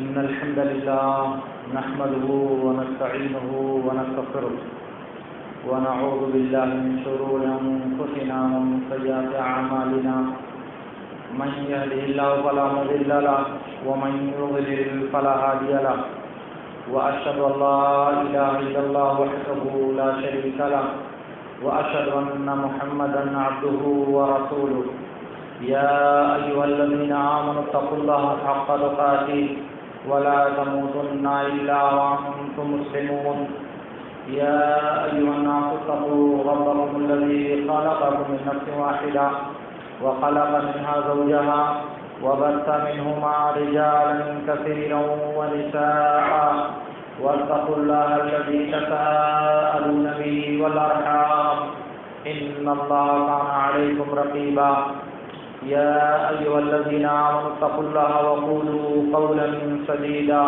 إن الحمد لله نحمده ونستعينه ونستغفره ونعوذ بالله من شرور أنفسنا ومن سيئات أعمالنا من يهده الله فلا مضل له ومن يضلل فلا هادي له وأشهد أن لا إله إلا الله وحده لا شريك له وأشهد أن محمدا عبده ورسوله يا أيها الذين آمنوا اتقوا الله حق تقاته ولا تموتن إلا وأنتم مسلمون يا أيها الناس اتقوا ربكم الذي خلقكم من نفس واحدة وخلق منها زوجها وبث منهما رجالا كثيرا ونساء واتقوا الله الذي تساءلون به والأرحام إن الله كان عليكم رقيبا يا أيها الذين آمنوا اتقوا الله وقولوا قولا سديدا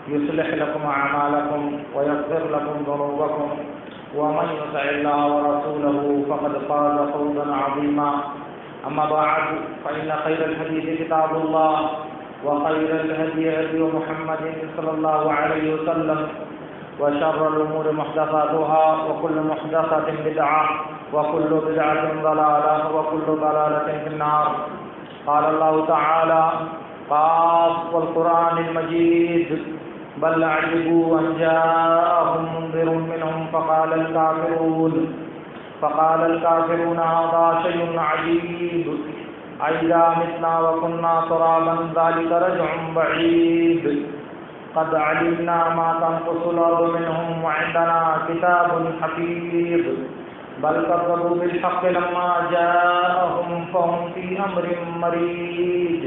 يصلح لكم أعمالكم ويغفر لكم ذنوبكم ومن يطع الله ورسوله فقد فاز فوزا عظيما أما بعد فإن خير الحديث كتاب الله وخير الهدي هدي محمد صلى الله عليه وسلم وشر الأمور محدثاتها وكل محدثة بدعة وكل بدعة ضلالة وكل ضلالة في النار. قال الله تعالى: قاف والقرآن المجيد بل عجبوا أن جاءهم منذر منهم فقال الكافرون هذا شيء عجيب أئذا متنا وكنا ترابا ذلك رجع بعيد قد علمنا ما تنقص الأرض منهم وعندنا كتاب حفيظ بل كذبوا بالحق لما جاءهم فهم في أمر مريج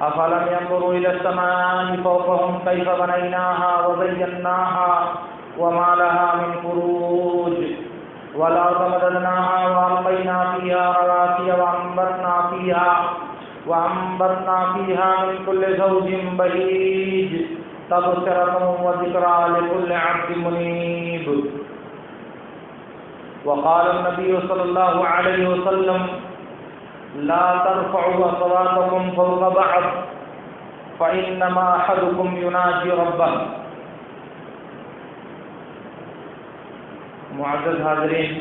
أفلم ينظروا إلى السماء فوقهم كيف بنيناها وزيناها وما لها من فروج والأرض مددناها وألقينا فيها رواسي وأنبتنا فيها من كل زوج بهيج تبصرة وذكرى لكل عبد منيب. وقال النبي صلى الله عليه وسلم: لا ترفعوا أصواتكم فوق بعض فإنما أحدكم يناجي ربه. معزز حاضرین،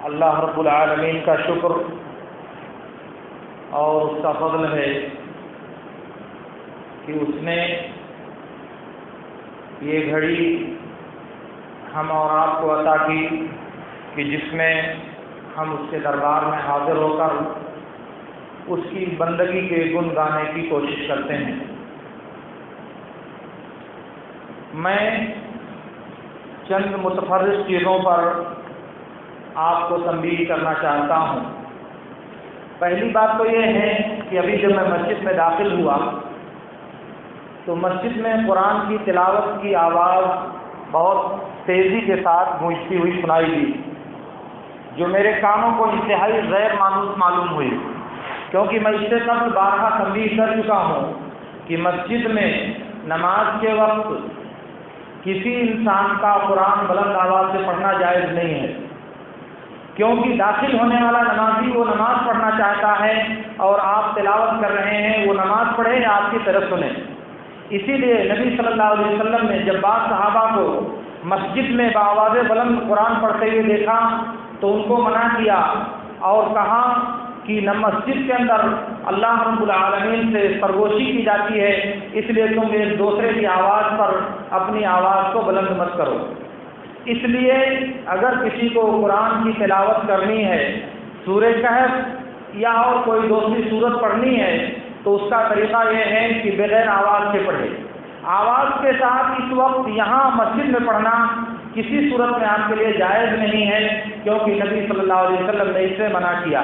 اللہ رب العالمین کا شکر اور اس کا فضل ہے کہ اس نے یہ گھڑی ہم اور آپ کو عطا کی کہ جس میں ہم اس کے دربار میں حاضر ہو کر اس کی بندگی کے گن گانے کی کوشش کرتے ہیں. میں چند متفرق چیزوں پر آپ کو تنبیہ کرنا چاہتا ہوں. پہلی بات تو یہ ہے کہ ابھی جب میں مسجد میں داخل ہوا تو مسجد میں قرآن کی تلاوت کی آواز بہت تیزی کے ساتھ گونجتی ہوئی سنائی دی، جو میرے کانوں کو انتہائی غیر مانوس معلوم ہوئی، کیونکہ میں اس سے قبل بارہا تنبیہ کر چکا ہوں کہ مسجد میں نماز کے وقت کسی انسان کا قرآن بلند آواز سے پڑھنا جائز نہیں ہے، کیونکہ داخل ہونے والا نمازی وہ نماز پڑھنا چاہتا ہے اور آپ تلاوت کر رہے ہیں، وہ نماز پڑھے یا آپ کی طرف سنیں. اسی لیے نبی صلی اللہ علیہ وسلم نے جب بعض صحابہ کو مسجد میں بآواز بلند قرآن پڑھتے ہوئے دیکھا تو ان کو منع کیا اور کہا کہ مسجد کے اندر اللہ رب العالمین سے سرگوشی کی جاتی ہے، اس لیے تم ایک دوسرے کی آواز پر اپنی آواز کو بلند مت کرو. اس لیے اگر کسی کو قرآن کی تلاوت کرنی ہے، سورہ کہف یا اور کوئی دوسری سورت پڑھنی ہے، تو اس کا طریقہ یہ ہے کہ بغیر آواز سے پڑھے. آواز کے ساتھ اس وقت یہاں مسجد میں پڑھنا کسی صورت میں آپ کے لیے جائز نہیں ہے، کیونکہ نبی صلی اللہ علیہ وسلم نے اس سے منع کیا.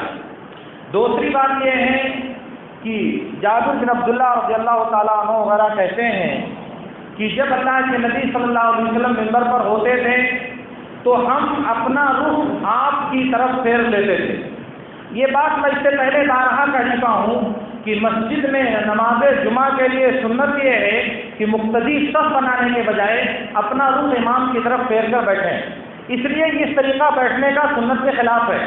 دوسری بات یہ ہے کہ جابر بن عبداللہ رضی اللہ تعالیٰ عنہ وغیرہ کہتے ہیں کہ جب اللہ کے نبی صلی اللہ علیہ وسلم منبر پر ہوتے تھے تو ہم اپنا رخ آپ کی طرف پھیر لیتے تھے. یہ بات میں اس سے پہلے بارہا کہہ چکا ہوں کہ مسجد میں نماز جمعہ کے لیے سنت یہ ہے کہ مقتدی صف بنانے کے بجائے اپنا رخ امام کی طرف پھیر کر بیٹھیں. اس لیے اس طریقہ بیٹھنے کا سنت کے خلاف ہے.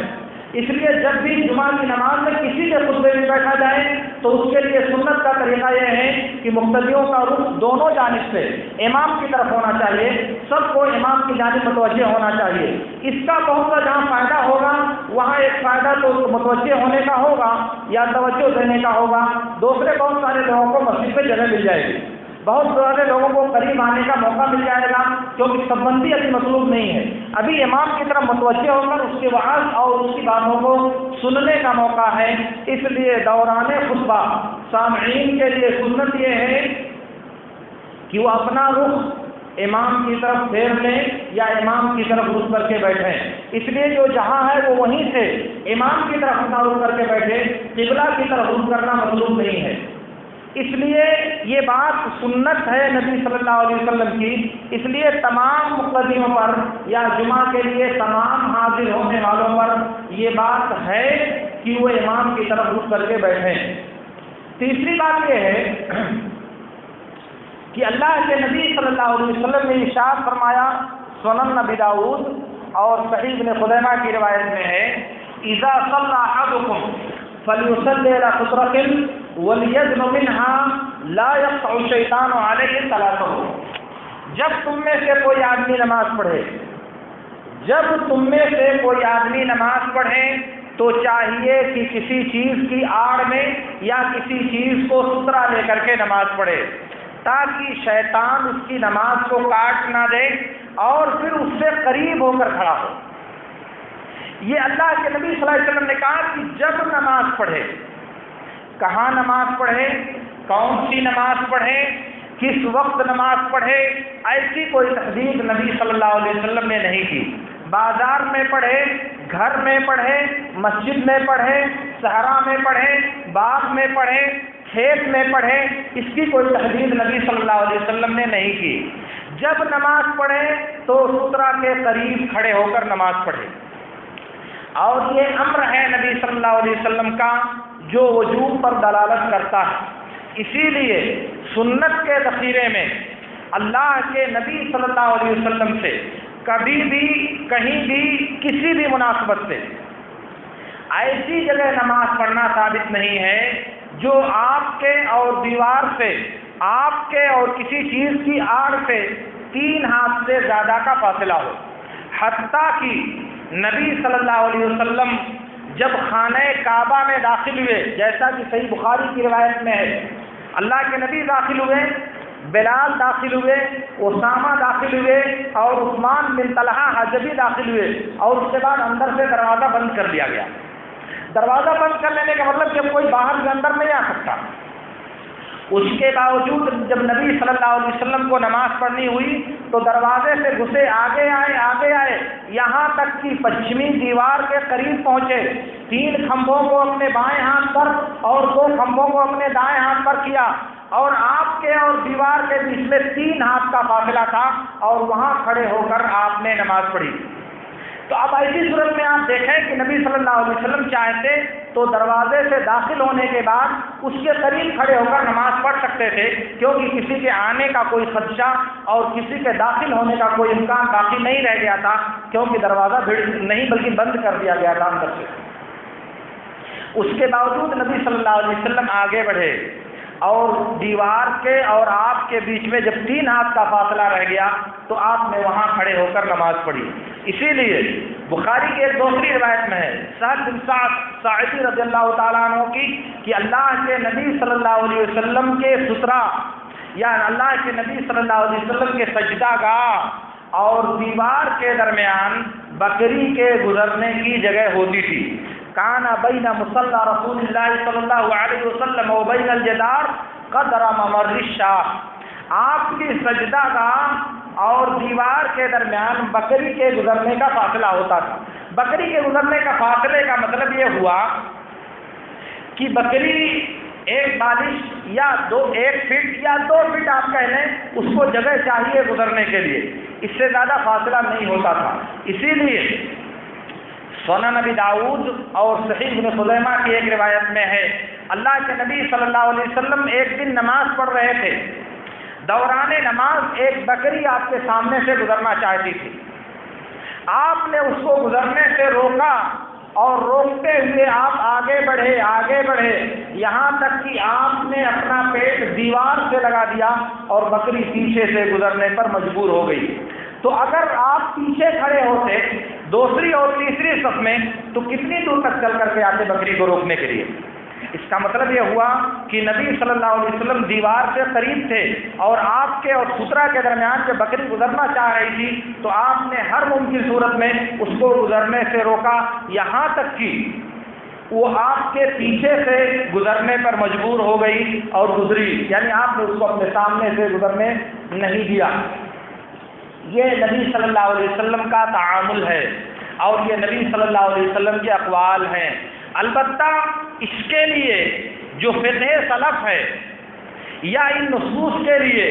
اس لیے جب بھی جمعہ کی نماز میں کسی کے خطبے میں بیٹھا جائے تو اس کے لیے سنت کا طریقہ یہ ہے کہ مقتدیوں کا رخ دونوں جانب سے امام کی طرف ہونا چاہیے، سب کو امام کی جانب متوجہ ہونا چاہیے۔ اس کا بہت سا جہاں فائدہ ہوگا وہاں ایک فائدہ تو متوجہ ہونے کا ہوگا یا توجہ دینے کا ہوگا، دوسرے بہت سارے لوگوں کو مسجد میں جگہ مل جائے گی، بہت سارے لوگوں کو قریب آنے کا موقع مل جائے گا، کیونکہ سبندی ابھی مطلوب نہیں ہے، ابھی امام کی طرف متوجہ ہو کر اس کے وعظ اور اس کی باتوں کو سننے کا موقع ہے۔ اس لیے دوران خطبہ سامعین کے لیے سنت یہ ہے کہ وہ اپنا رخ امام کی طرف پھیر لیں یا امام کی طرف رخ کر کے بیٹھیں۔ اس لیے جو جہاں ہے وہ وہیں سے امام کی طرف اپنا رخ کر کے بیٹھے، قبلہ کی طرف رخ کرنا مطلوب نہیں ہے۔ اس لیے یہ بات سنت ہے نبی صلی اللہ علیہ وسلم کی، اس لیے تمام مقتدیوں پر یا جمعہ کے لیے تمام حاضر ہونے والوں پر یہ بات ہے کہ وہ امام کی طرف رخ کر کے بیٹھیں۔ تیسری بات یہ ہے کہ اللہ کے نبی صلی اللہ علیہ وسلم نے ارشاد فرمایا، سنن نبی داؤد اور صحیح ابن خزیمہ کی روایت میں ہے، اذا صلی احدکم فلیصلی الی سترۃ ولیدن منها لا یقطع الشیطان علیہ صلاته۔ جب تم میں سے کوئی آدمی نماز پڑھے، جب تم میں سے کوئی آدمی نماز پڑھے تو چاہیے کہ کسی چیز کی آڑ میں یا کسی چیز کو سترا لے کر کے نماز پڑھے، تاکہ شیطان اس کی نماز کو کاٹ نہ دے اور پھر اس سے قریب ہو کر کھڑا ہو۔ یہ اللہ کے نبی صلی اللہ علیہ وسلم نے کہا کہ جب نماز پڑھے، کہاں نماز پڑھے، کون سی نماز پڑھے، کس وقت نماز پڑھے، ایسی کوئی تحدید نبی صلی اللہ علیہ وسلم نے نہیں کی۔ بازار میں پڑھے، گھر میں پڑھے، مسجد میں پڑھے، صحرا میں پڑھے، باغ میں پڑھے، کھیت میں پڑھے، اس کی کوئی تحدید نبی صلی اللہ علیہ وسلم نے نہیں کی۔ جب نماز پڑھے تو سترہ کے قریب کھڑے ہو کر نماز پڑھے، اور یہ امر ہے نبی صلی اللہ علیہ وسلم کا جو وجوب پر دلالت کرتا ہے۔ اسی لیے سنت کے ذخیرے میں اللہ کے نبی صلی اللہ علیہ وسلم سے کبھی بھی کہیں بھی کسی بھی مناسبت سے ایسی جگہ نماز پڑھنا ثابت نہیں ہے جو آپ کے اور دیوار سے، آپ کے اور کسی چیز کی آڑ سے 3 ہاتھ سے زیادہ کا فاصلہ ہو۔ حتیٰ کہ نبی صلی اللہ علیہ وسلم جب خانہ کعبہ میں داخل ہوئے، جیسا کہ صحیح بخاری کی روایت میں ہے، اللہ کے نبی داخل ہوئے، بلال داخل ہوئے، اسامہ داخل ہوئے اور عثمان بن طلحہ حجبی داخل ہوئے، اور اس کے بعد اندر سے دروازہ بند کر دیا گیا۔ دروازہ بند کر لینے کا مطلب جب کوئی باہر سے اندر نہیں آ سکتا۔ اس کے باوجود جب نبی صلی اللہ علیہ وسلم کو نماز پڑھنی ہوئی تو دروازے سے گھسے آگے آئے یہاں تک کہ پچھمی دیوار کے قریب پہنچے، 3 کھمبوں کو اپنے بائیں ہاتھ پر اور 2 کھمبوں کو اپنے دائیں ہاتھ پر کیا، اور آپ کے اور دیوار کے بیچ میں 3 ہاتھ کا فاصلہ تھا، اور وہاں کھڑے ہو کر آپ نے نماز پڑھی۔ تو اب ایسی صورت میں آپ دیکھیں کہ نبی صلی اللہ علیہ وسلم چاہتے تو دروازے سے داخل ہونے کے بعد اس کے قریب کھڑے ہو کر نماز پڑھ سکتے تھے، کیونکہ کسی کے آنے کا کوئی خدشہ اور کسی کے داخل ہونے کا کوئی امکان باقی نہیں رہ گیا تھا، کیونکہ دروازہ نہیں بلکہ بند کر دیا گیا تھا اندر سے۔ اس کے باوجود نبی صلی اللہ علیہ وسلم آگے بڑھے، اور دیوار کے اور آپ کے بیچ میں جب 3 ہاتھ کا فاصلہ رہ گیا تو آپ نے وہاں کھڑے ہو کر نماز پڑھی۔ اسی لیے بخاری کی ایک دوسری روایت میں ہے، سعد بن ساعدی رضی اللہ تعالیٰ عنہ کی، کہ اللہ کے نبی صلی اللہ علیہ وسلم کے سترہ یا اللہ کے نبی صلی اللہ علیہ وسلم کے سجدہ گاہ اور دیوار کے درمیان بکری کے گزرنے کی جگہ ہوتی تھی۔ کانا بین مصلی رسول اللہ صلی اللہ علیہ وسلم و بین الجدار قدر ممر الشاہ، آپ کی سجدہ گاہ اور دیوار کے درمیان بکری کے گزرنے کا فاصلہ ہوتا تھا۔ بکری کے گزرنے کا فاصلے کا مطلب یہ ہوا کہ بکری ایک بالش یا 1 فٹ یا 2 فٹ آپ کہہ لیں، اس کو جگہ چاہیے گزرنے کے لیے، اس سے زیادہ فاصلہ نہیں ہوتا تھا۔ اسی لیے سنن نبی داؤد اور صحیح ابن خزیمہ کی ایک روایت میں ہے، اللہ کے نبی صلی اللہ علیہ وسلم ایک دن نماز پڑھ رہے تھے، دوران نماز ایک بکری آپ کے سامنے سے گزرنا چاہتی تھی، آپ نے اس کو گزرنے سے روکا اور روکتے ہوئے آپ آگے بڑھے یہاں تک کہ آپ نے اپنا پیٹ دیوار سے لگا دیا اور بکری پیچھے سے گزرنے پر مجبور ہو گئی۔ تو اگر آپ پیچھے کھڑے ہوتے دوسری اور تیسری صف میں تو کتنی دور تک چل کر کے آتے بکری کو روکنے کے لیے؟ اس کا مطلب یہ ہوا کہ نبی صلی اللہ علیہ وسلم دیوار سے قریب تھے اور آپ کے اور سترہ کے درمیان جب بکری گزرنا چاہ رہی تھی تو آپ نے ہر ممکن صورت میں اس کو گزرنے سے روکا، یہاں تک کہ وہ آپ کے پیچھے سے گزرنے پر مجبور ہو گئی اور گزری، یعنی آپ نے اس کو اپنے سامنے سے گزرنے نہیں دیا۔ یہ نبی صلی اللہ علیہ وسلم کا تعامل ہے اور یہ نبی صلی اللہ علیہ وسلم کے اقوال ہیں۔ البتہ اس کے لیے جو فقہ سلف ہے یا ان نصوص کے لیے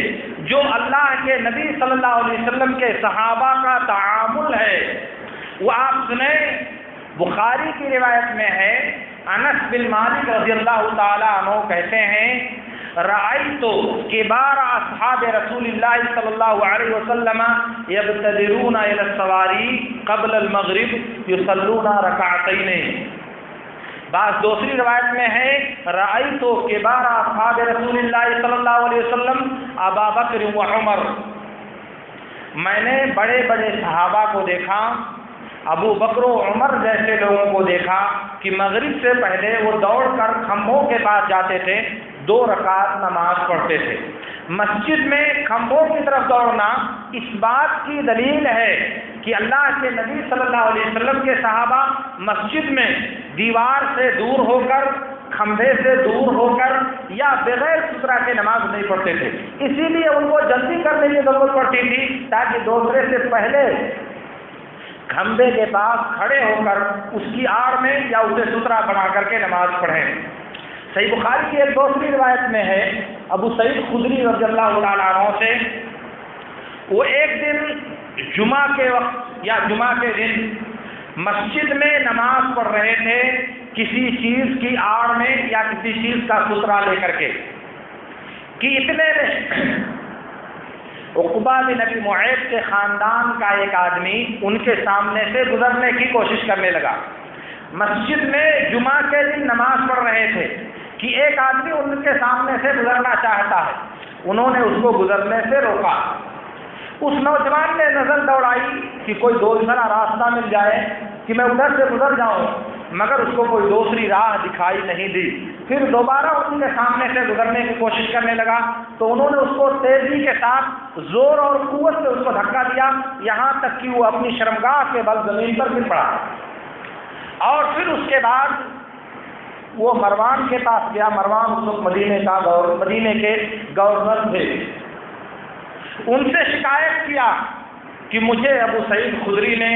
جو اللہ کے نبی صلی اللہ علیہ وسلم کے صحابہ کا تعامل ہے وہ آپ سنیں۔ بخاری کی روایت میں ہے، انس بن مالک رضی اللہ تعالی عنہ کہتے ہیں رأیت کبار اصحاب رسول اللہ صلی اللہ علیہ وسلم یبتدرون الی السواری قبل المغرب یصلون رکعتین۔ بعض دوسری روایت میں ہے رأیت کبار اصحاب رسول اللہ صلی اللہ علیہ وسلم ابا بکر و عمر، میں نے بڑے بڑے صحابہ کو دیکھا، ابو بکر و عمر جیسے لوگوں کو دیکھا کہ مغرب سے پہلے وہ دوڑ کر کھمبوں کے پاس جاتے تھے، 2 رکعت نماز پڑھتے تھے۔ مسجد میں کھمبوں کی طرف دوڑنا اس بات کی دلیل ہے کہ اللہ کے نبی صلی اللہ علیہ وسلم کے صحابہ مسجد میں دیوار سے دور ہو کر، کھمبے سے دور ہو کر یا بغیر سترہ کے نماز نہیں پڑھتے تھے، اسی لیے ان کو جلدی کرنے کی ضرورت پڑتی تھی تاکہ دوسرے سے پہلے کھمبے کے پاس کھڑے ہو کر اس کی آڑ میں یا اسے سترہ بنا کر کے نماز پڑھیں۔ صحیح بخاری کی ایک دوسری روایت میں ہے ابو سعید خدری رضی اللہ تعالیٰ عنہ سے، وہ ایک دن جمعہ کے وقت یا جمعہ کے دن مسجد میں نماز پڑھ رہے تھے کسی چیز کی آڑ میں یا کسی چیز کا سترہ لے کر کے کہ اتنے میں عقبہ بن ابی معیط کے خاندان کا ایک آدمی ان کے سامنے سے گزرنے کی کوشش کرنے لگا۔ مسجد میں جمعہ کے دن نماز پڑھ رہے تھے کہ ایک آدمی ان کے سامنے سے گزرنا چاہتا ہے، انہوں نے اس کو گزرنے سے روکا۔ اس نوجوان نے نظر دوڑائی کہ کوئی دوسرا راستہ مل جائے کہ میں ادھر سے گزر جاؤں، مگر اس کو کوئی دوسری راہ دکھائی نہیں دی۔ پھر دوبارہ ان کے سامنے سے گزرنے کی کوشش کرنے لگا تو انہوں نے اس کو تیزی کے ساتھ زور اور قوت سے اس کو دھکا دیا، یہاں تک کہ وہ اپنی شرمگاہ کے بل زمین پر گر پڑا۔ اور پھر اس کے بعد وہ مروان کے پاس گیا۔ مروان اس وقت مدینے کے گورنر تھے۔ ان سے شکایت کیا کہ مجھے ابو سعید خدری نے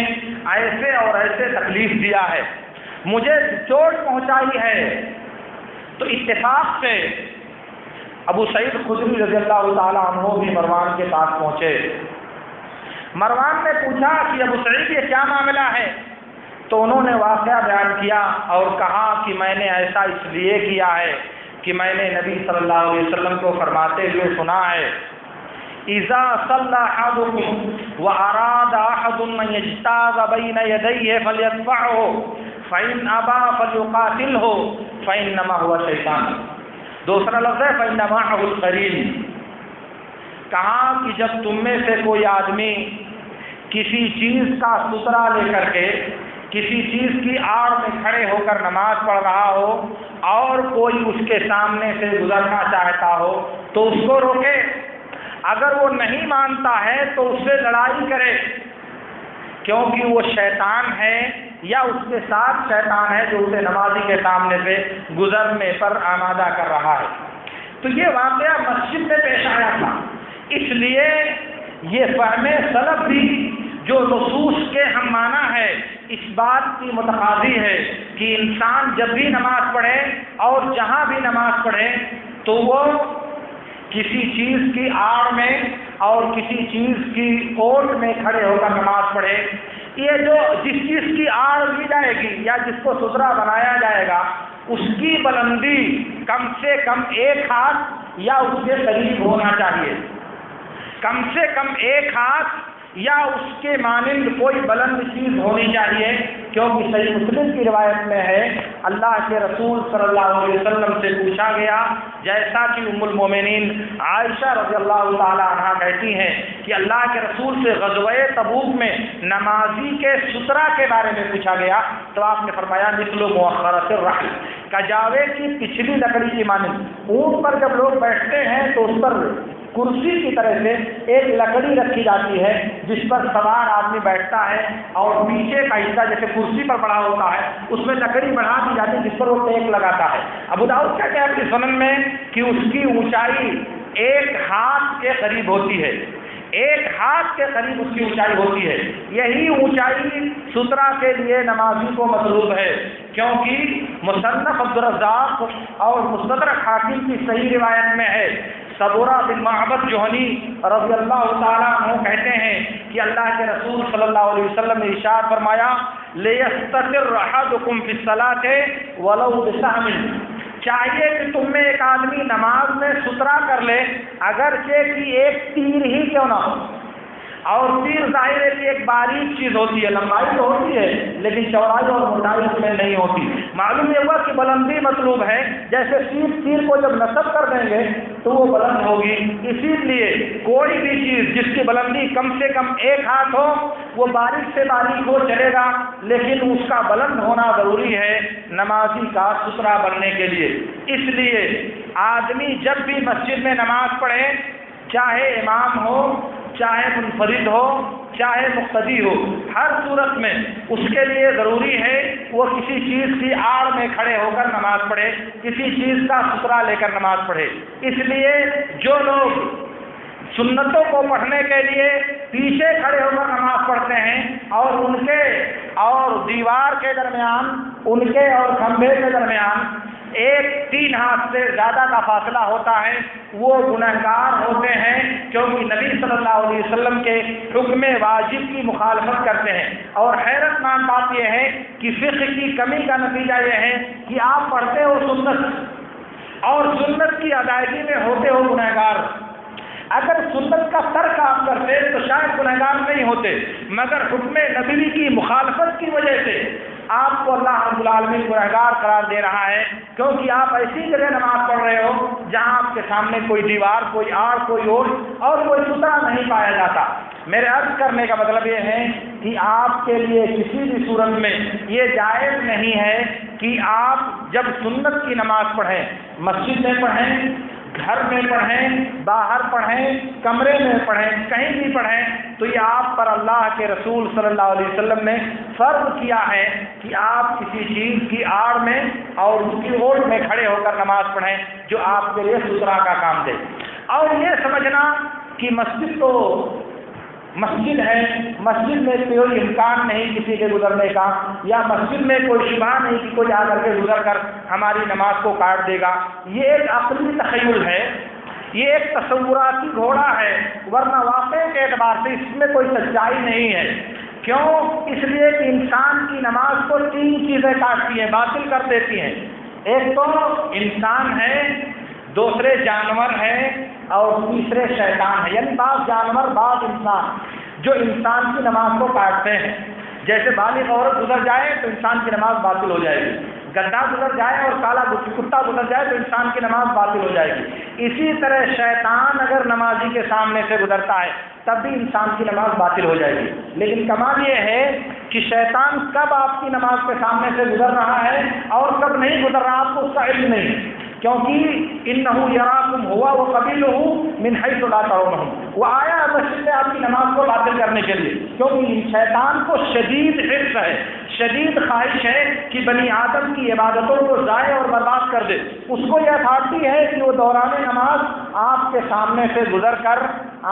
ایسے اور ایسے تکلیف دیا ہے، مجھے چوٹ پہنچائی ہے۔ تو اتفاق سے ابو سعید خدری رضی اللہ تعالیٰ عنہ بھی مروان کے پاس پہنچے۔ مروان نے پوچھا کہ ابو سعید یہ کیا معاملہ ہے؟ تو انہوں نے واقعہ بیان کیا اور کہا کہ میں نے ایسا اس لیے کیا ہے کہ میں نے نبی صلی اللہ علیہ وسلم کو فرماتے ہوئے سنا ہے اذا صلى احدكم واراد احد ان يجتاز بين يديه فليدفعه فان ابى فليقاتله فانما هو شيطان۔ دوسرا لفظ ہے فانما هو القرين۔ کہا کہ جب تم میں سے کوئی آدمی کسی چیز کا سترہ لے کر کے کسی چیز کی آڑ میں کھڑے ہو کر نماز پڑھ رہا ہو اور کوئی اس کے سامنے سے گزرنا چاہتا ہو تو اس کو روکے، اگر وہ نہیں مانتا ہے تو اس سے لڑائی کرے، کیونکہ وہ شیطان ہے یا اس کے ساتھ شیطان ہے جو اسے نمازی کے سامنے سے گزرنے پر آمادہ کر رہا ہے۔ تو یہ واقعہ مسجد میں پیش آیا تھا، اس لیے یہ فہم سلف بھی جو نصوص کے ہم معنی ہے اس بات کی متقاضی ہے کہ انسان جب بھی نماز پڑھے اور جہاں بھی نماز پڑھے تو وہ کسی چیز کی آڑ میں اور کسی چیز کی اوٹ میں کھڑے ہو کر نماز پڑھے۔ یہ جو جس چیز کی آڑ لی جائے گی یا جس کو سترہ بنایا جائے گا اس کی بلندی کم سے کم 1 ہاتھ یا اس کے قریب ہونا چاہیے، کم سے کم 1 ہاتھ یا اس کے مانند کوئی بلند چیز ہونی چاہیے کیونکہ صحیح مسلم کی روایت میں ہے اللہ کے رسول صلی اللہ علیہ وسلم سے پوچھا گیا، جیسا کہ ام المومنین عائشہ رضی اللہ تعالی عنہا کہتی ہیں کہ اللہ کے رسول سے غزوہ تبوک میں نمازی کے سترہ کے بارے میں پوچھا گیا تو آپ نے فرمایا مثل مؤخرۃ الرحل، کجاوے کی پچھلی لکڑی کی مانند۔ اونٹ پر جب لوگ بیٹھتے ہیں تو اس پر کرسی کی طرح سے ایک لکڑی رکھی جاتی ہے جس پر سوار آدمی بیٹھتا ہے، اور پیچھے کا حصہ جیسے کرسی پر پڑا ہوتا ہے اس میں لکڑی بڑھا دی جاتی ہے جس پر وہ ٹیک لگاتا ہے۔ ابو داؤد کہتے ہیں اپنی سنن میں کہ اس کی اونچائی 1 ہاتھ کے قریب ہوتی ہے، 1 ہاتھ کے قریب اس کی اونچائی ہوتی ہے۔ یہی اونچائی سترہ کے لیے نمازی کو مطلوب ہے، کیونکہ مصنف عبدالرزاق اور مستدرک حاکم کی صحیح روایت میں ہے صبورہ بن معبد جوہنی رضی اللہ تعالیٰ عنہ کہتے ہیں کہ اللہ کے رسول صلی اللہ علیہ وسلم نے ارشاد فرمایا لِيَسْتَتِرْ أَحَدُكُمْ فِي الصَّلَاةِ وَلَوْ بِسَهْمٍ، چاہیے کہ تم میں ایک آدمی نماز میں سترا کر لے اگرچہ کہ ایک تیر ہی کیوں نہ ہو۔ اور تیر ظاہر ہے کہ ایک باریک چیز ہوتی ہے، لمبائی تو ہوتی ہے لیکن چوڑائی اور موٹائی اس میں نہیں ہوتی۔ معلوم یہ ہوا کہ بلندی مطلوب ہے، جیسے تیر کو جب نصب کر دیں گے تو وہ بلند ہوگی، اسی لیے کوئی بھی چیز جس کی بلندی کم سے کم 1 ہاتھ ہو وہ باریک سے باریک ہو چلے گا، لیکن اس کا بلند ہونا ضروری ہے نمازی کا سترا بننے کے لیے۔ اس لیے آدمی جب بھی مسجد میں نماز پڑھے، چاہے امام ہو، چاہے منفرد ہو، چاہے مقتدی ہو، ہر صورت میں اس کے لیے ضروری ہے وہ کسی چیز کی آڑ میں کھڑے ہو کر نماز پڑھے، کسی چیز کا سترا لے کر نماز پڑھے۔ اس لیے جو لوگ سنتوں کو پڑھنے کے لیے پیچھے کھڑے ہو کر نماز پڑھتے ہیں اور ان کے اور دیوار کے درمیان، ان کے اور کھمبے کے درمیان 3 ہاتھ سے زیادہ کا فاصلہ ہوتا ہے، وہ گنہگار ہوتے ہیں، کیونکہ نبی صلی اللہ علیہ وسلم کے حکم واجب کی مخالفت کرتے ہیں۔ اور حیرت ناک بات یہ ہے کہ فقہ کی کمی کا نتیجہ یہ ہے کہ آپ پڑھتے ہو سنت اور سنت کی ادائیگی میں ہوتے ہو گنہگار۔ اگر سنت کا ترک آپ کرتے تو شاید گنہگار نہیں ہوتے، مگر حکم نبی کی مخالفت کی وجہ سے آپ کو اللہ رب العالمین گنہگار قرار دے رہا ہے، کیونکہ آپ ایسی جگہ نماز پڑھ رہے ہو جہاں آپ کے سامنے کوئی دیوار، کوئی آڑ، کوئی اور کوئی سترا نہیں پایا جاتا۔ میرے عرض کرنے کا مطلب یہ ہے کہ آپ کے لیے کسی بھی صورت میں یہ جائز نہیں ہے کہ آپ جب سنت کی نماز پڑھیں، مسجد میں پڑھیں، گھر میں پڑھیں، باہر پڑھیں، کمرے میں پڑھیں، کہیں بھی پڑھیں، تو یہ آپ پر اللہ کے رسول صلی اللہ علیہ وسلم نے فرض کیا ہے کہ آپ کسی چیز کی آڑ میں اور اس کی اوٹ میں کھڑے ہو کر نماز پڑھیں جو آپ کے لیے سترا کا کام دے۔ اور یہ سمجھنا کہ مسجد ہے، مسجد میں کوئی امکان نہیں کسی کے گزرنے کا، یا مسجد میں کوئی شبہ نہیں کہ کوئی آ کر کے گزر کر ہماری نماز کو کاٹ دے گا، یہ ایک عقلی تخیل ہے، یہ ایک تصوراتی گھوڑا ہے، ورنہ واقعے کے اعتبار سے اس میں کوئی سچائی نہیں ہے۔ کیوں؟ اس لیے کہ انسان کی نماز کو 3 چیزیں کاٹتی ہیں، باطل کر دیتی ہیں۔ ایک تو انسان ہے، دوسرے جانور ہیں، اور تیسرے شیطان ہے، یعنی بعض جانور بعض انسان جو انسان کی نماز کو کاٹتے ہیں۔ جیسے بالغ عورت گزر جائے تو انسان کی نماز باطل ہو جائے گی، گدھا گزر جائے اور کالا کتا گزر جائے تو انسان کی نماز باطل ہو جائے گی۔ اسی طرح شیطان اگر نمازی کے سامنے سے گزرتا ہے تب بھی انسان کی نماز باطل ہو جائے گی۔ لیکن کمال یہ ہے کہ شیطان کب آپ کی نماز کے سامنے سے گزر رہا ہے اور کب نہیں گزر رہا آپ کو اس کا علم نہیں، کیونکہ انہو یراکم ہوا وقبیلہ من حیث لا ترونہم، وہ آیا مسجد میں آپ کی نماز کو باطل کرنے کے لیے، کیونکہ شیطان کو شدید حرص ہے، شدید خواہش ہے کہ بنی آدم کی عبادتوں کو ضائع اور برباد کر دے۔ اس کو یہ اتھارٹی ہے کہ وہ دوران نماز آپ کے سامنے سے گزر کر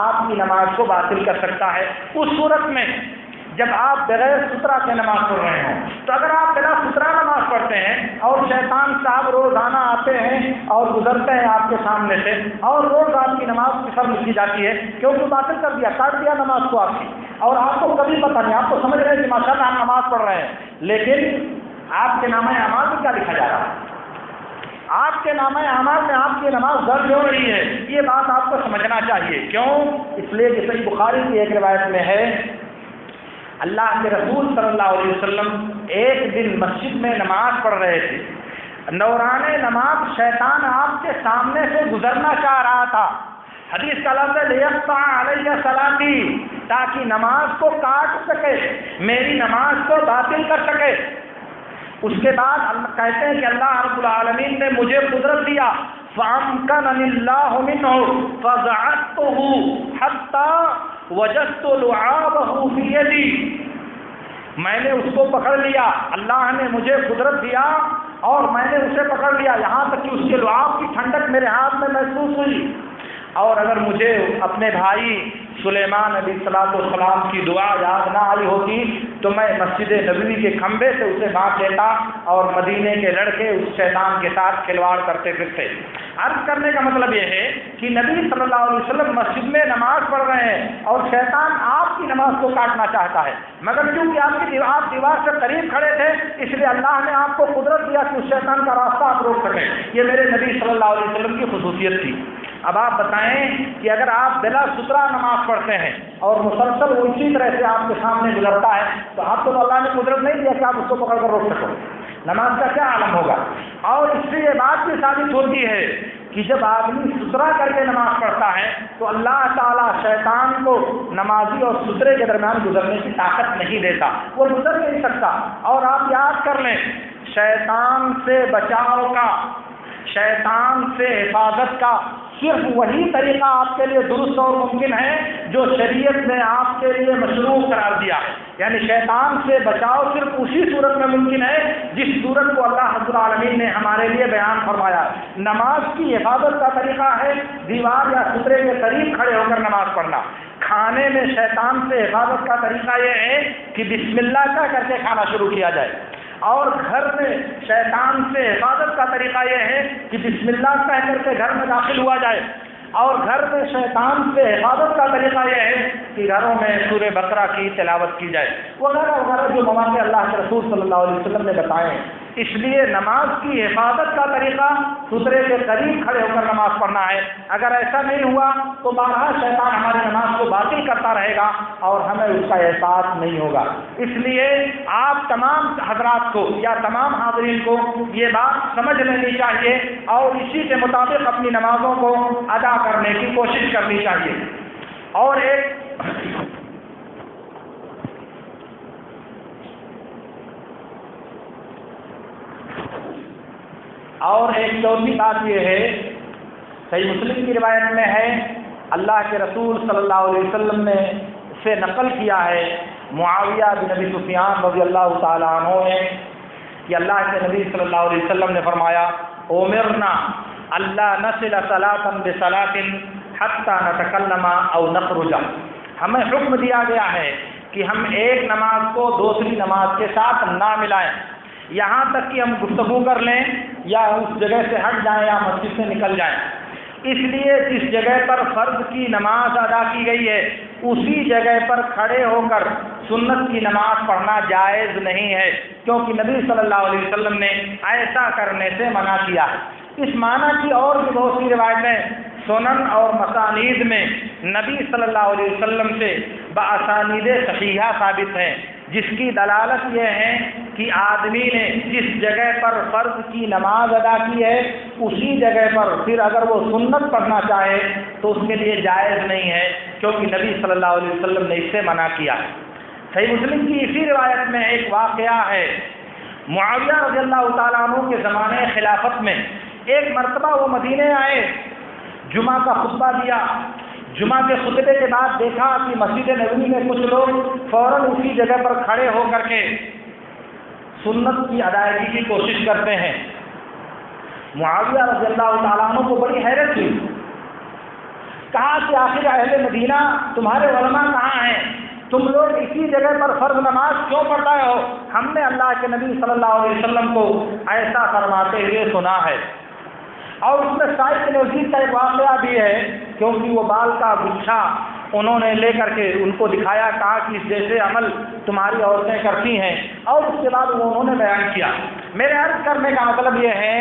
آپ کی نماز کو باطل کر سکتا ہے۔ اس صورت میں جب آپ بغیر سترا کے نماز پڑھ رہے ہوں، تو اگر آپ بلا سترا نماز پڑھتے ہیں اور شیطان صاحب روزانہ آتے ہیں اور گزرتے ہیں آپ کے سامنے سے، اور روز آپ کی نماز کی سر لکھی جاتی ہے کیونکہ باطل کر دیا، کاٹ دیا نماز کو آپ کی، اور آپ کو کبھی پتہ نہیں، آپ کو سمجھ رہے ہیں کہ ماشاء اللہ ہم نماز پڑھ رہے ہیں، لیکن آپ کے نامہ اعمال میں کیا لکھا جا رہا ہے؟ آپ کے نامہ اعمال میں آپ کی نماز درج ہو رہی ہے، یہ بات آپ کو سمجھنا چاہیے۔ کیوں؟ اس لیے کہ صحیح بخاری کی ایک روایت میں ہے اللہ کے رسول صلی اللہ علیہ وسلم ایک دن مسجد میں نماز پڑھ رہے تھے. دوران نماز شیطان آپ کے سامنے سے گزرنا چاہ رہا تھا. حدیث کا لفظ ہے لیقطع علیہ صلاتی، تاکہ نماز کو کاٹ سکے، میری نماز کو باطل کر سکے. اس کے بعد کہتے ہیں کہ اللہ رب العالمین نے مجھے قدرت دیا، فَأَمْكَنَنِ اللَّهُ مِنْهُ فَزَعَدْتُهُ حَتَّى وَجَدْتُ لُعَابَهُ فِي يَدِي، میں نے اس کو پکڑ لیا. اللہ نے مجھے قدرت دیا اور میں نے اسے پکڑ لیا یہاں تک کہ اس کے لعاب کی ٹھنڈک میرے ہاتھ میں محسوس ہوئی. اور اگر مجھے اپنے بھائی سلیمان علیہ السلام کی دعا یاد نہ آئی ہوتی تو میں مسجد نبوی کے کھمبے سے اسے باندھ لیتا اور مدینے کے لڑکے اس شیطان کے ساتھ کھلواڑ کرتے پھرتے. عرض کرنے کا مطلب یہ ہے کہ نبی صلی اللہ علیہ وسلم مسجد میں نماز پڑھ رہے ہیں اور شیطان آپ کی نماز کو کاٹنا چاہتا ہے، مگر کیونکہ آپ دیوار سے قریب کھڑے تھے اس لیے اللہ نے آپ کو قدرت دیا کہ اس شیطان کا راستہ آپ روک سکیں. یہ میرے نبی صلی اللہ علیہ وسلم کی خصوصیت تھی. اب آپ بتائیں کہ اگر آپ بلا سترا نماز پڑھتے ہیں اور مسلسل وہ اسی طرح سے آپ کے سامنے گزرتا ہے تو آپ کو اللہ نے قدرت نہیں دیا کہ آپ اس کو پکڑ کر روک سکو. نماز کا کیا عالم ہوگا. اور اس سے یہ بات بھی ثابت ہوتی ہے کہ جب آدمی سترا کر کے نماز پڑھتا ہے تو اللہ تعالیٰ شیطان کو نمازی اور سترے کے درمیان گزرنے کی طاقت نہیں دیتا، وہ گزر نہیں سکتا. اور آپ یاد کر لیں، شیطان سے بچاؤ کا، شیطان سے حفاظت کا صرف وہی طریقہ آپ کے لیے درست اور ممکن ہے جو شریعت نے آپ کے لیے مشروع قرار دیا ہے. یعنی شیطان سے بچاؤ صرف اسی صورت میں ممکن ہے جس صورت کو اللہ رب العالمین نے ہمارے لیے بیان فرمایا. نماز کی حفاظت کا طریقہ ہے دیوار یا سترے کے قریب کھڑے ہو کر نماز پڑھنا. کھانے میں شیطان سے حفاظت کا طریقہ یہ ہے کہ بسم اللہ کر کے کھانا شروع کیا جائے. اور گھر میں شیطان سے حفاظت کا طریقہ یہ ہے کہ بسم اللہ کہہ کر کے گھر میں داخل ہوا جائے. اور گھر میں شیطان سے حفاظت کا طریقہ یہ ہے کہ گھروں میں سورہ بقرہ کی تلاوت کی جائے، وغیرہ وغیرہ جو مواقع اللہ کے رسول صلی اللہ علیہ وسلم نے بتائے ہیں. اس لیے نماز کی حفاظت کا طریقہ سترے کے قریب کھڑے ہو کر نماز پڑھنا ہے. اگر ایسا نہیں ہوا تو بارہا شیطان ہماری نماز کو باطل کرتا رہے گا اور ہمیں اس کا احساس نہیں ہوگا. اس لیے آپ تمام حضرات کو یا تمام حاضرین کو یہ بات سمجھ لینی چاہیے اور اسی کے مطابق اپنی نمازوں کو ادا کرنے کی کوشش کرنی چاہیے. اور ایک چوتھی بات یہ ہے، صحیح مسلم کی روایت میں ہے، اللہ کے رسول صلی اللہ علیہ وسلم نے سے نقل کیا ہے معاویہ بن ابی سفیان رضی اللہ تعالیٰ عنہ نے کہ اللہ کے نبی صلی اللہ علیہ وسلم نے فرمایا امرنا اللہ نصل صلاۃ بصلاۃ حتی نتکلم او نخرج، ہمیں حکم دیا گیا ہے کہ ہم ایک نماز کو دوسری نماز کے ساتھ نہ ملائیں یہاں تک کہ ہم گفتگو کر لیں یا اس جگہ سے ہٹ جائیں یا مسجد سے نکل جائیں. اس لیے جس جگہ پر فرض کی نماز ادا کی گئی ہے اسی جگہ پر کھڑے ہو کر سنت کی نماز پڑھنا جائز نہیں ہے، کیونکہ نبی صلی اللہ علیہ وسلم نے ایسا کرنے سے منع کیا ہے. اس معنی کی اور بھی بہت سی روایتیں سنن اور مسانید میں نبی صلی اللہ علیہ وسلم سے باسانید صحیحہ ثابت ہیں، جس کی دلالت یہ ہے کہ آدمی نے جس جگہ پر فرض کی نماز ادا کی ہے اسی جگہ پر پھر اگر وہ سنت پڑھنا چاہے تو اس کے لیے جائز نہیں ہے، کیونکہ نبی صلی اللہ علیہ وسلم نے اس سے منع کیا ہے. صحیح مسلم کی اسی روایت میں ایک واقعہ ہے، معاویہ رضی اللہ تعالیٰ عنہ کے زمانے خلافت میں ایک مرتبہ وہ مدینے آئے، جمعہ کا خطبہ دیا. جمعہ کے خطبے کے بعد دیکھا کہ مسجد نبوی میں کچھ لوگ فوراً اسی جگہ پر کھڑے ہو کر کے سنت کی ادائیگی کی کوشش کرتے ہیں. معاویہ رضی اللہ تعالیٰ عنہ کو بڑی حیرت ہوئی، کہا کہ آخر اہل مدینہ تمہارے علماء کہاں ہیں؟ تم لوگ اسی جگہ پر فرض نماز کیوں پڑھتے ہو؟ ہم نے اللہ کے نبی صلی اللہ علیہ وسلم کو ایسا فرماتے ہوئے سنا ہے. اور اس میں شاید نوزید کا ایک واقعہ بھی ہے، کیونکہ وہ بال کا گچھا انہوں نے لے کر کے ان کو دکھایا، کہا کہ اس جیسے عمل تمہاری عورتیں کرتی ہیں، اور اس کے بعد وہ انہوں نے بیان کیا. میرے عرض کرنے کا مطلب یہ ہے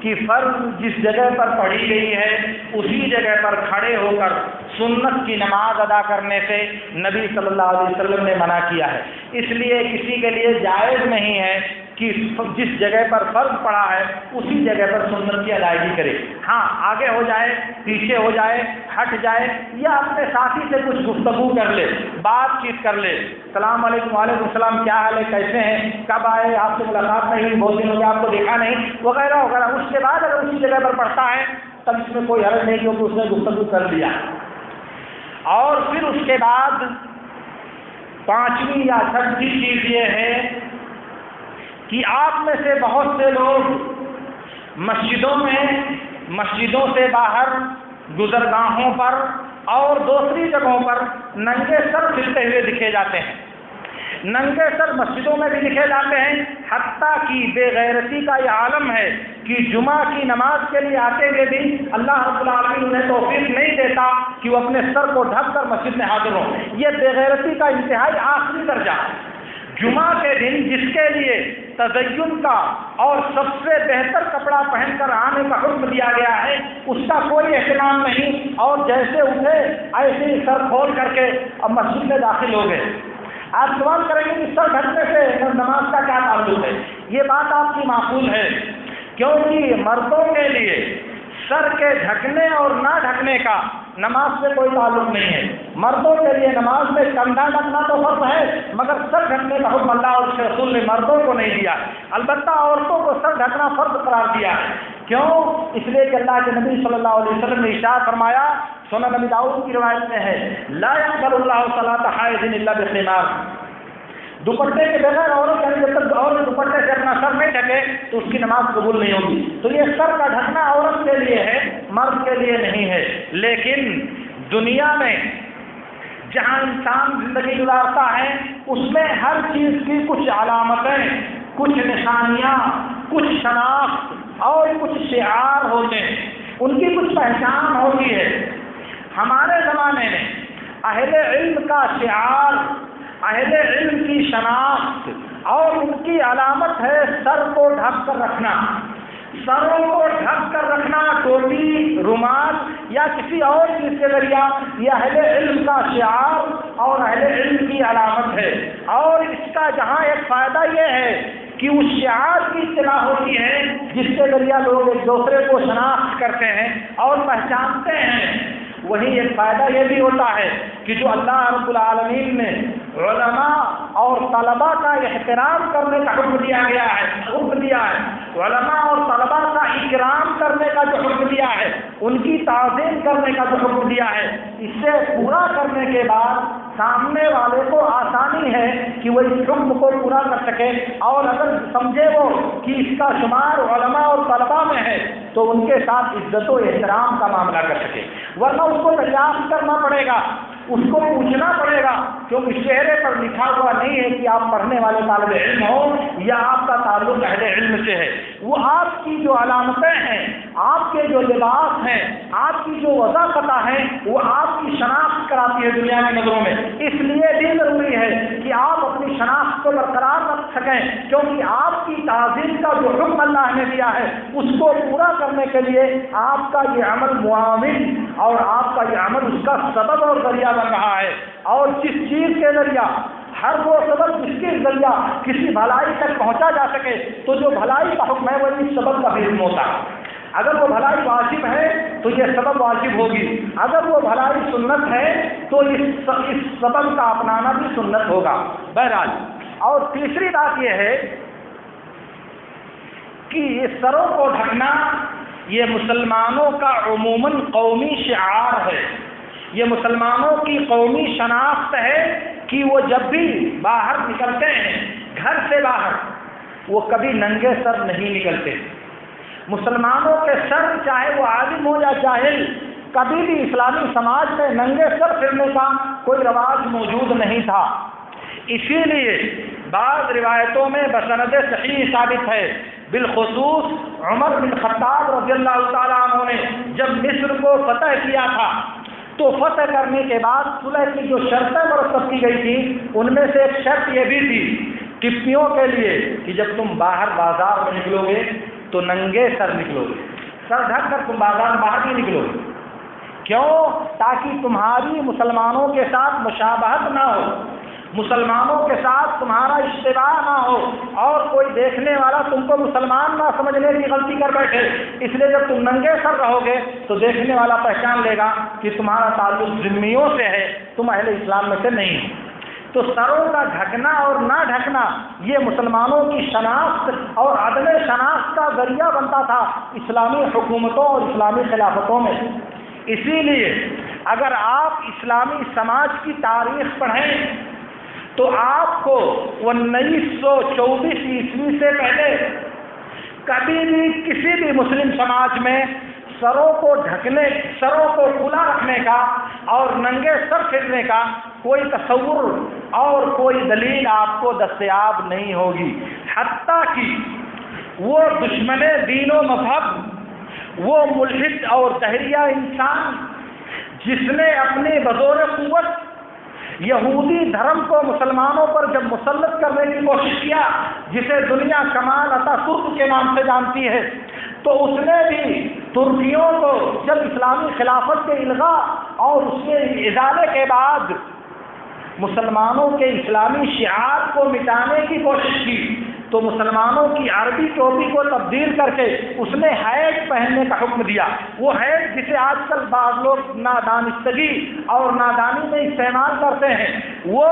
کہ فرض جس جگہ پر پڑھی گئی ہے اسی جگہ پر کھڑے ہو کر سنت کی نماز ادا کرنے سے نبی صلی اللہ علیہ وسلم نے منع کیا ہے۔ اس لیے کسی کے لیے جائز نہیں ہے کہ جس جگہ پر فرض پڑا ہے اسی جگہ پر سنت کی ادائیگی کرے۔ ہاں، آگے ہو جائے، پیچھے ہو جائے، ہٹ جائے، یا اپنے ساتھی سے کچھ گفتگو کر لے، بات چیت کر لے، السلام علیکم، وعلیکم السلام، کیا حال ہے، کیسے ہیں، کب آئے، آپ سے ملاقات نہیں ہوئی، بہت دن ہو گیا آپ کو دیکھا نہیں، وغیرہ وغیرہ۔ اس کے بعد اگر اسی جگہ پر پڑھتا ہے تب اس میں کوئی حرج نہیں، کیونکہ اس نے گفتگو کر لیا۔ اور پھر اس کے بعد پانچویں یا چھٹی چیز یہ ہے کہ آپ میں سے بہت سے لوگ مسجدوں سے باہر، گزرگاہوں پر اور دوسری جگہوں پر ننگے سر پھرتے ہوئے دکھے جاتے ہیں۔ ننگے سر مسجدوں میں بھی دکھے جاتے ہیں، حتیٰ کہ بے غیرتی کا یہ عالم ہے کہ جمعہ کی نماز کے لیے آتے ہوئے بھی اللہ رب العالمین انہیں توفیق نہیں دیتا کہ وہ اپنے سر کو ڈھک کر مسجد میں حاضر ہوں۔ یہ بے غیرتی کا انتہائی آخری درجہ ہے۔ جمعہ کے دن جس کے لیے تزین کا اور سب سے بہتر کپڑا پہن کر آنے کا حکم دیا گیا ہے، اس کا کوئی اہتمام نہیں، اور جیسے اٹھے ایسے ہی سر کھول کر کے اب مسجد میں داخل ہو گئے۔ آپ سوال کریں گے کہ سر ڈھکنے سے نماز کا کیا تعلق ہے؟ یہ بات آپ کی معقول ہے، کیونکہ مردوں کے لیے سر کے ڈھکنے اور نہ ڈھکنے کا نماز سے کوئی تعلق نہیں ہے۔ مردوں کے لیے نماز میں کندھا ڈھکنا تو فرض ہے، مگر سر ڈھکنے کا حکم اللہ اور اس کے رسول نے مردوں کو نہیں دیا۔ البتہ عورتوں کو سر ڈھکنا فرض قرار دیا ہے۔ کیوں؟ اس لیے کہ اللہ کے نبی صلی اللہ علیہ وسلم نے ارشاد فرمایا، سنن نبی داؤد کی روایت میں ہے، لا يقبل اللہ صلاۃ حائض الا بخمار۔ دوپٹے کے بغیر عورت جب تک عورت دوپٹے سے اپنا سر نہیں ڈھکے تو اس کی نماز قبول نہیں ہوگی۔ تو یہ سر کا ڈھکنا عورت کے لیے ہے، مرد کے لیے نہیں ہے۔ لیکن دنیا میں جہاں انسان زندگی گزارتا ہے اس میں ہر چیز کی کچھ علامتیں، کچھ نشانیاں، کچھ شناخت اور کچھ شعار ہوتے ہیں، ان کی کچھ پہچان ہوتی ہے۔ ہمارے زمانے میں اہل علم کا شعار، اہل علم کی شناخت اور ان کی علامت ہے سر کو ڈھک کر رکھنا۔ سروں کو ڈھک کر رکھنا، ٹوپی، رومال یا کسی اور چیز کے ذریعہ، یہ اہل علم کا شعار اور اہل علم کی علامت ہے۔ اور اس کا جہاں ایک فائدہ یہ ہے کہ اس شعار کی اطلاع ہوتی ہے جس کے ذریعہ لوگ ایک دوسرے کو شناخت کرتے ہیں اور پہچانتے ہیں، وہی ایک فائدہ یہ بھی ہوتا ہے کہ جو اللہ رب العالمین نے علماء اور طلباء کا احترام کرنے کا حکم دیا گیا ہے، حکم دیا ہے، علماء اور طلباء کا اکرام کرنے کا جو حکم دیا ہے، ان کی تعظیم کرنے کا جو حکم دیا ہے، اسے پورا کرنے کے بعد سامنے والے کو آسانی ہے کہ وہ اس حکم کو پورا کر سکے، اور اگر سمجھے وہ کہ اس کا شمار علماء اور طلباء میں ہے تو ان کے ساتھ عزت و احترام کا معاملہ کر سکے۔ ورنہ اس کو دریافت کرنا پڑے گا، اس کو پوچھنا پڑے گا، کیونکہ چہرے پر لکھا ہوا نہیں ہے کہ آپ پڑھنے والے طالب علم ہو یا آپ کا تعلق اہل علم سے ہے۔ وہ آپ کی جو علامتیں ہیں، آپ کے جو لباس ہیں، آپ کی جو وضاحت ہیں، وہ آپ کی شناخت کراتی ہے دنیا کی نظروں میں۔ اس لیے بھی ضروری ہے کہ آپ اپنی شناخت کو برقرار رکھ سکیں، کیونکہ آپ کی تعظیم کا جو حکم اللہ نے دیا ہے اس کو پورا کرنے کے لیے آپ کا یہ عمل معاون اور آپ کا یہ عمل اس کا سبب اور ذریعہ بن رہا ہے۔ اور جس چیز کے ذریعہ ہر وہ سبب جس کے ذریعہ کسی بھلائی تک پہنچا جا سکے تو جو بھلائی کا حکم ہے وہ اس سبب کا بھی حکم ہوتا ہے۔ اگر وہ بھلائی واجب ہے تو یہ سبب واجب ہوگی، اگر وہ بھلائی سنت ہے تو اس سبب کا اپنانا بھی سنت ہوگا۔ بہرحال، اور تیسری بات یہ ہے کہ یہ سروں کو ڈھکنا یہ مسلمانوں کا عموماً قومی شعار ہے، یہ مسلمانوں کی قومی شناخت ہے کہ وہ جب بھی باہر نکلتے ہیں گھر سے باہر وہ کبھی ننگے سر نہیں نکلتے۔ مسلمانوں کے سر چاہے وہ عالم ہو یا جاہل، کبھی بھی اسلامی سماج میں ننگے سر پھرنے کا کوئی رواج موجود نہیں تھا۔ اسی لیے بعض روایتوں میں بسند صحیح ثابت ہے، بالخصوص عمر بن خطاب رضی اللہ تعالیٰ عنہ نے جب مصر کو فتح کیا تھا تو فتح کرنے کے بعد صلح کی جو شرطیں مرتب کی گئی تھی ان میں سے ایک شرط یہ بھی تھی ٹپیوں کے لیے کہ جب تم باہر بازار میں نکلو گے تو ننگے سر نکلو گے، سر ڈھک کر تم بازار باہر نہیں نکلو گے۔ کیوں؟ تاکہ تمہاری مسلمانوں کے ساتھ مشابہت نہ ہو، مسلمانوں کے ساتھ تمہارا اشتباہ نہ ہو، اور کوئی دیکھنے والا تم کو مسلمان نہ سمجھنے کی غلطی کر بیٹھے۔ اس لیے جب تم ننگے سر رہو گے تو دیکھنے والا پہچان لے گا کہ تمہارا تعلق ذمیوں سے ہے، تم اہل اسلام میں سے نہیں ہو۔ تو سروں کا ڈھکنا اور نہ ڈھکنا یہ مسلمانوں کی شناخت اور عدم شناخت کا ذریعہ بنتا تھا اسلامی حکومتوں اور اسلامی خلافتوں میں۔ اسی لیے اگر آپ اسلامی سماج کی تاریخ پڑھیں تو آپ کو 1924 عیسوی سے پہلے کبھی بھی کسی بھی مسلم سماج میں سروں کو ڈھکنے، سروں کو کھلا رکھنے کا اور ننگے سر پھرنے کا کوئی تصور اور کوئی دلیل آپ کو دستیاب نہیں ہوگی، حتیٰ کہ وہ دشمن دین و مذہب، وہ ملحد اور دہریہ انسان جس نے اپنی بزور قوت یہودی دھرم کو مسلمانوں پر جب مسلط کرنے کی کوشش کیا، جسے دنیا کمال اتا ترک کے نام سے جانتی ہے، تو اس نے بھی ترکیوں کو جب اسلامی خلافت کے الغاء اور اس کے ازالے کے بعد مسلمانوں کے اسلامی شعار کو مٹانے کی کوشش کی تو مسلمانوں کی عربی ٹوپی کو تبدیل کر کے اس نے ہیٹ پہننے کا حکم دیا۔ وہ ہیٹ جسے آج کل بعض لوگ نادانستگی اور نادانی میں استعمال کرتے ہیں، وہ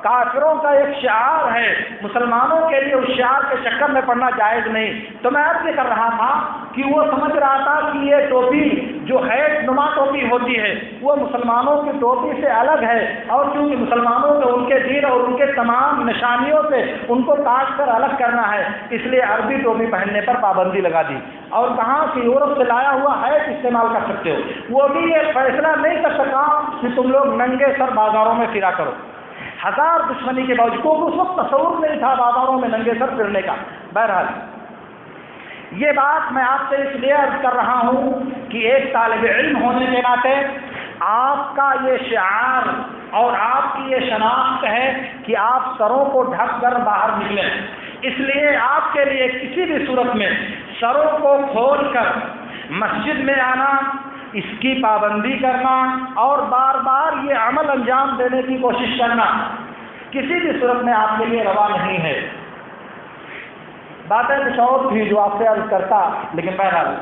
کافروں کا ایک شعار ہے، مسلمانوں کے لیے اس شعار کے چکر میں پڑنا جائز نہیں۔ تو میں عرض یہ کر رہا تھا کہ وہ سمجھ رہا تھا کہ یہ ٹوپی جو ہیٹ نما ٹوپی ہوتی ہے وہ مسلمانوں کی ٹوپی سے الگ ہے، اور کیونکہ مسلمانوں کو ان کے دین اور ان کے تمام نشانیوں سے ان کو کاٹ کر الگ کرنا ہے، اس لیے عربی ٹوپی پہننے پر پابندی لگا دی، اور کہاں کہ یورپ سے لایا ہوا ہیٹ استعمال کر سکتے ہو۔ وہ بھی یہ فیصلہ نہیں کر سکا کہ تم لوگ ننگے سر بازاروں میں پھرا کرو، ہزار دشمنی کے باوجود اس وقت تصور نہیں تھا بازاروں میں ننگے سر پھرنے کا۔ بہرحال یہ بات میں آپ سے اس لیے عرض کر رہا ہوں کہ ایک طالب علم ہونے کے ناطے آپ کا یہ شعار اور آپ کی یہ شناخت ہے کہ آپ سروں کو ڈھک کر باہر نکلیں، اس لیے آپ کے لیے کسی بھی صورت میں سروں کو کھول کر مسجد میں آنا، اس کی پابندی کرنا اور بار بار یہ عمل انجام دینے کی کوشش کرنا کسی بھی صورت میں آپ کے لیے روا نہیں ہے۔ باتیں کچھ اور تھی جو آپ سے عرض کرتا، لیکن بہرحال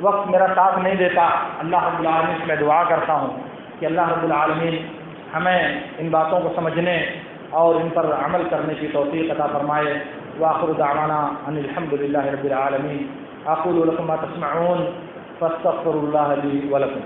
وقت میرا ساتھ نہیں دیتا۔ اللہ رب العالمین سے میں دعا کرتا ہوں کہ اللہ رب العالمین ہمیں ان باتوں کو سمجھنے اور ان پر عمل کرنے کی توفیق عطا فرمائے۔ وآخر دعوانا ان الحمد للہ رب العالمین۔ اقول لکم ما تسمعون فاستغفروا اللہ لی ولکم۔